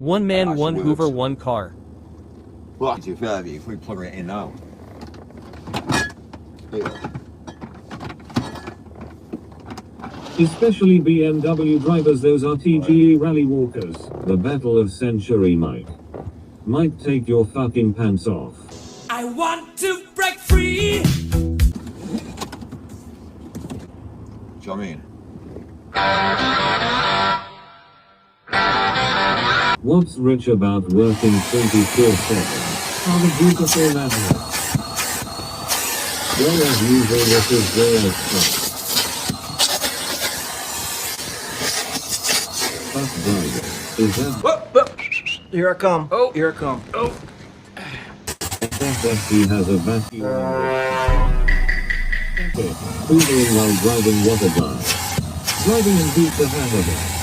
One man, one hoover, one car. Well, too far if we plug it in now. Especially BMW drivers, those are TGE rally walkers. The battle of century, Mike. Mike, take your fucking pants off. I want to break free. Do you know what I mean? What's rich about working 24/7? Are the beautiful madness. Well, as usual, this is their stuff. Fuck driver. Is that Here I come. Oh, here I come. Oh. FFP has a vacuum in it? Hoovering while driving, what a guy. Driving and beat the hammer.